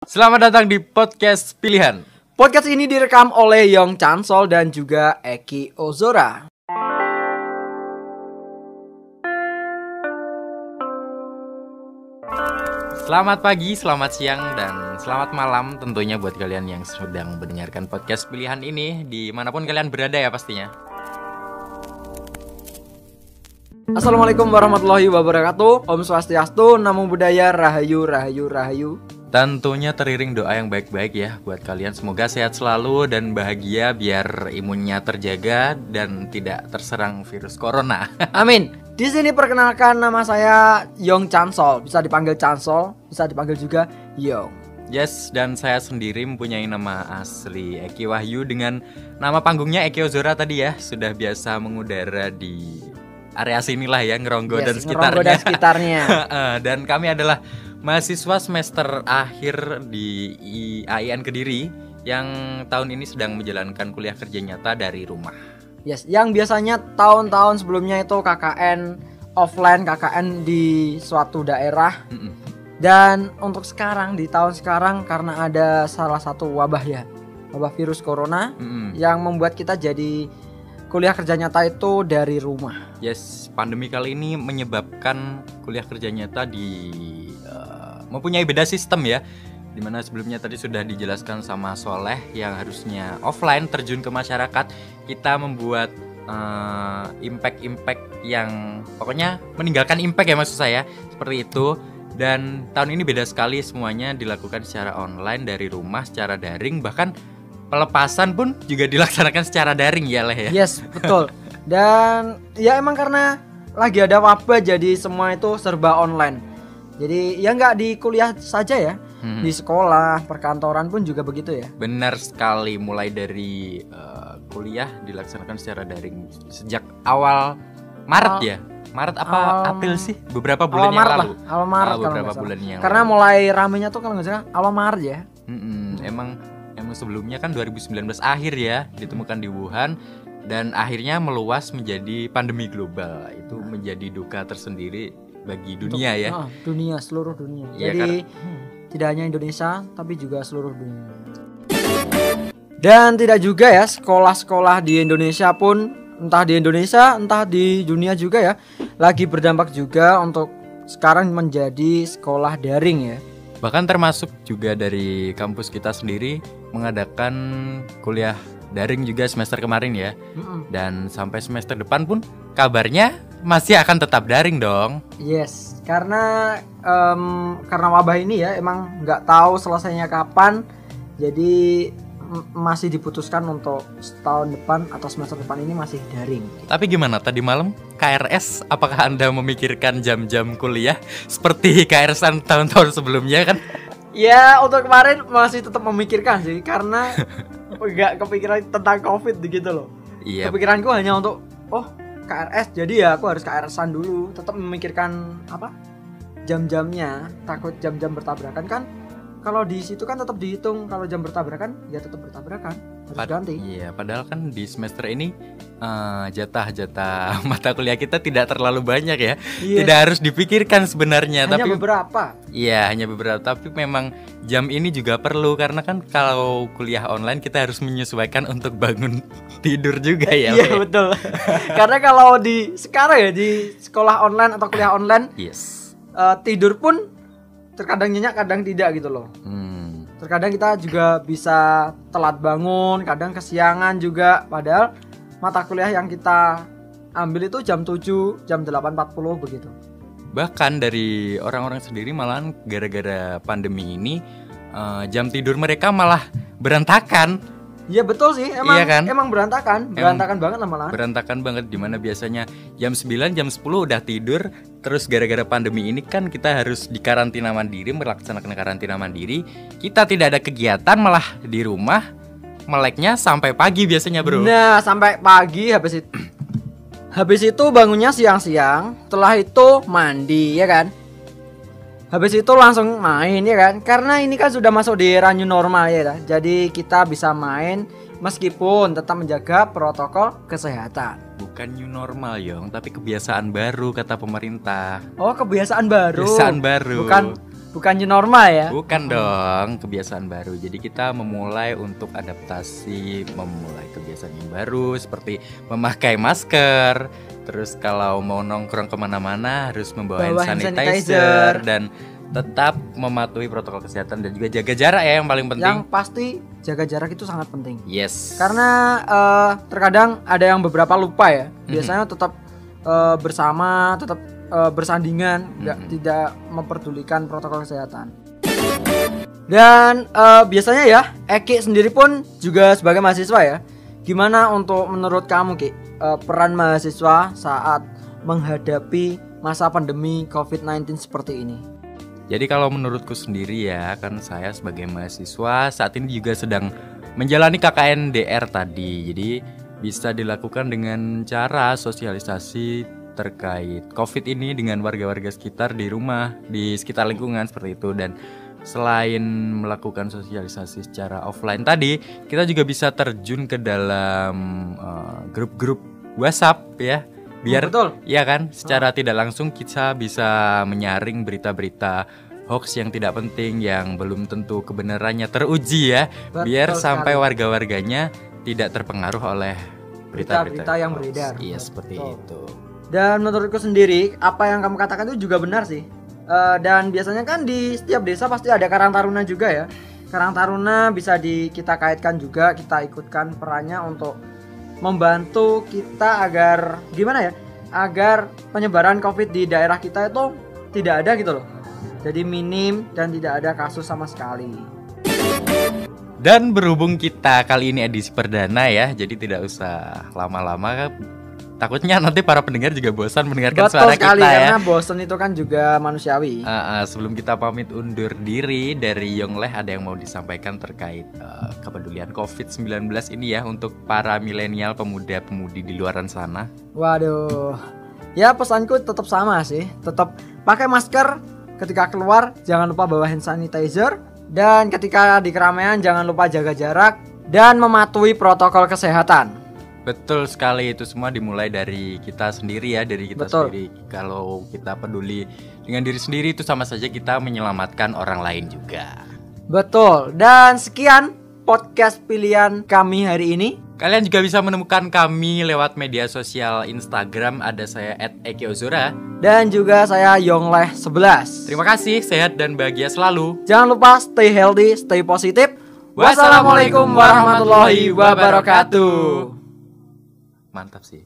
Selamat datang di podcast pilihan. Podcast ini direkam oleh Yong Chansol dan juga Eki Ozora. Selamat pagi, selamat siang, dan selamat malam tentunya buat kalian yang sedang mendengarkan podcast pilihan ini dimanapun kalian berada ya pastinya. Assalamualaikum warahmatullahi wabarakatuh. Om Swastiastu, Namo Buddhaya, Rahayu, Rahayu, Rahayu. Tentunya teriring doa yang baik-baik ya buat kalian. Semoga sehat selalu dan bahagia biar imunnya terjaga dan tidak terserang virus corona. Amin. Di sini perkenalkan, nama saya Yong Chansol. Bisa dipanggil Chansol, bisa dipanggil juga Yong. Yes, dan saya sendiri mempunyai nama asli Eki Wahyu dengan nama panggungnya Eki Ozora tadi ya. Sudah biasa mengudara di area sinilah ya, Ngeronggo dan sekitarnya. Ngeronggo dan sekitarnya. Dan kami adalah mahasiswa semester akhir di AIN Kediri yang tahun ini sedang menjalankan kuliah kerja nyata dari rumah. Yes, yang biasanya tahun-tahun sebelumnya itu KKN offline, KKN di suatu daerah. Dan untuk sekarang, di tahun sekarang karena ada salah satu wabah ya, wabah virus corona yang membuat kita jadi kuliah kerja nyata itu dari rumah. Yes, pandemi kali ini menyebabkan kuliah kerja nyata mempunyai beda sistem ya. Dimana sebelumnya tadi sudah dijelaskan sama Soleh yang harusnya offline terjun ke masyarakat, kita membuat impact yang pokoknya meninggalkan impact ya maksud saya, seperti itu. Dan tahun ini beda sekali, semuanya dilakukan secara online dari rumah, secara daring, bahkan pelepasan pun juga dilaksanakan secara daring ya Leh ya. Yes, betul. Dan ya emang karena lagi ada wabah jadi semua itu serba online. Jadi ya nggak di kuliah saja ya, di sekolah, perkantoran pun juga begitu ya. Benar sekali, mulai dari kuliah dilaksanakan secara daring sejak awal Maret ya. Maret apa April sih? Beberapa bulan yang lalu. Awal Maret beberapa bulan yang karena lalu. mulai ramenya tuh kalau nggak salah awal Maret ya. Emang sebelumnya kan 2019 akhir ya ditemukan di Wuhan dan akhirnya meluas menjadi pandemi global. Itu menjadi duka tersendiri bagi dunia ya. Dunia, seluruh dunia. Ya, jadi tidak hanya Indonesia tapi juga seluruh dunia. Dan tidak juga ya, sekolah-sekolah di Indonesia pun, entah di Indonesia entah di dunia juga ya, lagi berdampak juga untuk sekarang menjadi sekolah daring ya. Bahkan termasuk juga dari kampus kita sendiri mengadakan kuliah daring juga semester kemarin ya. Dan sampai semester depan pun kabarnya masih akan tetap daring dong. Yes, karena wabah ini ya emang nggak tahu selesainya kapan. Jadi masih diputuskan untuk tahun depan atau semester depan ini masih daring. Tapi gimana tadi malam KRS? Apakah Anda memikirkan jam-jam kuliah seperti KRS-an tahun-tahun sebelumnya kan? Ya untuk kemarin masih tetap memikirkan sih, karena nggak kepikiran tentang COVID gitu loh. Iya. Kepikiranku hanya untuk KRS, jadi ya aku harus KRS-an dulu. Tetap memikirkan jam-jamnya, takut jam-jam bertabrakan kan. Kalau di situ kan tetap dihitung, kalau jam bertabrakan ya tetap bertabrakan, harus ganti. Iya, padahal kan di semester ini jatah-jatah mata kuliah kita tidak terlalu banyak ya. Yes. Tidak harus dipikirkan sebenarnya, hanya tapi beberapa. Iya, hanya beberapa, tapi memang jam ini juga perlu karena kan kalau kuliah online kita harus menyesuaikan untuk bangun tidur juga ya. Iya, betul. Karena kalau sekarang ya di sekolah online atau kuliah online, yes. Tidur pun terkadang nyenyak, kadang tidak gitu loh. Terkadang kita juga bisa telat bangun, kadang kesiangan juga. Padahal mata kuliah yang kita ambil itu jam 7, jam 8.40 begitu. Bahkan dari orang-orang sendiri malahan gara-gara pandemi ini jam tidur mereka malah berantakan. Iya betul sih, iya kan? Emang berantakan banget malah. Berantakan banget, dimana biasanya jam 9, jam 10 udah tidur. Terus gara-gara pandemi ini kan kita harus dikarantina mandiri, melaksanakan karantina mandiri. Kita tidak ada kegiatan, malah di rumah meleknya sampai pagi biasanya bro. Nah sampai pagi, habis itu bangunnya siang-siang. Setelah itu mandi ya kan. Habis itu langsung main ya kan. Karena ini kan sudah masuk di era new normal ya kan? Jadi kita bisa main meskipun tetap menjaga protokol kesehatan. bukan new normal Yong, tapi kebiasaan baru kata pemerintah. Oh, kebiasaan baru. Kebiasaan baru. Bukan new normal ya? Bukan dong, kebiasaan baru. Jadi kita memulai untuk adaptasi, memulai kebiasaan yang baru seperti memakai masker. Terus kalau mau nongkrong kemana-mana harus membawa hand sanitizer dan tetap mematuhi protokol kesehatan dan juga jaga jarak ya yang paling penting. Yang pasti jaga jarak itu sangat penting. Yes. Karena terkadang ada yang beberapa lupa ya. Biasanya tetap bersama, tetap bersandingan, tidak memperdulikan protokol kesehatan. Dan biasanya ya, Eki sendiri pun juga sebagai mahasiswa ya. Gimana untuk menurut kamu Ki, peran mahasiswa saat menghadapi masa pandemi COVID-19 seperti ini? Jadi kalau menurutku sendiri ya, kan saya sebagai mahasiswa saat ini juga sedang menjalani KKN DR tadi. Jadi bisa dilakukan dengan cara sosialisasi terkait COVID ini dengan warga-warga sekitar di rumah, di sekitar lingkungan seperti itu. Dan selain melakukan sosialisasi secara offline tadi, kita juga bisa terjun ke dalam grup-grup WhatsApp ya. Biar ya kan, secara tidak langsung kita bisa menyaring berita-berita hoax yang tidak penting, yang belum tentu kebenarannya teruji ya. Biar sampai warga-warganya tidak terpengaruh oleh berita-berita yang beredar. Iya, seperti itu. Dan menurutku sendiri, apa yang kamu katakan itu juga benar sih. Dan biasanya kan di setiap desa pasti ada Karang Taruna juga ya. Karang Taruna bisa kita kaitkan juga, kita ikutkan perannya untuk membantu kita agar gimana ya, agar penyebaran COVID di daerah kita itu tidak ada gitu loh. Jadi minim dan tidak ada kasus sama sekali. Dan berhubung kita kali ini edisi perdana ya, jadi tidak usah lama-lama. Takutnya nanti para pendengar juga bosan mendengarkan suara kita ya. Betul sekali, karena bosan itu kan juga manusiawi. Sebelum kita pamit undur diri dari Yongleh, ada yang mau disampaikan terkait kepedulian COVID-19 ini ya untuk para milenial pemuda-pemudi di luaran sana? Waduh, ya pesanku tetap sama sih. Tetap pakai masker ketika keluar, jangan lupa bawa hand sanitizer. Dan ketika di keramaian jangan lupa jaga jarak dan mematuhi protokol kesehatan. Betul sekali, itu semua dimulai dari kita sendiri ya, dari kita sendiri. Kalau kita peduli dengan diri sendiri itu sama saja kita menyelamatkan orang lain juga. Betul, dan sekian podcast pilihan kami hari ini. Kalian juga bisa menemukan kami lewat media sosial Instagram, ada saya @ekiozora dan juga saya Yongleh11. Terima kasih, sehat dan bahagia selalu. Jangan lupa stay healthy, stay positif. Wassalamualaikum warahmatullahi wabarakatuh. Mantap sih.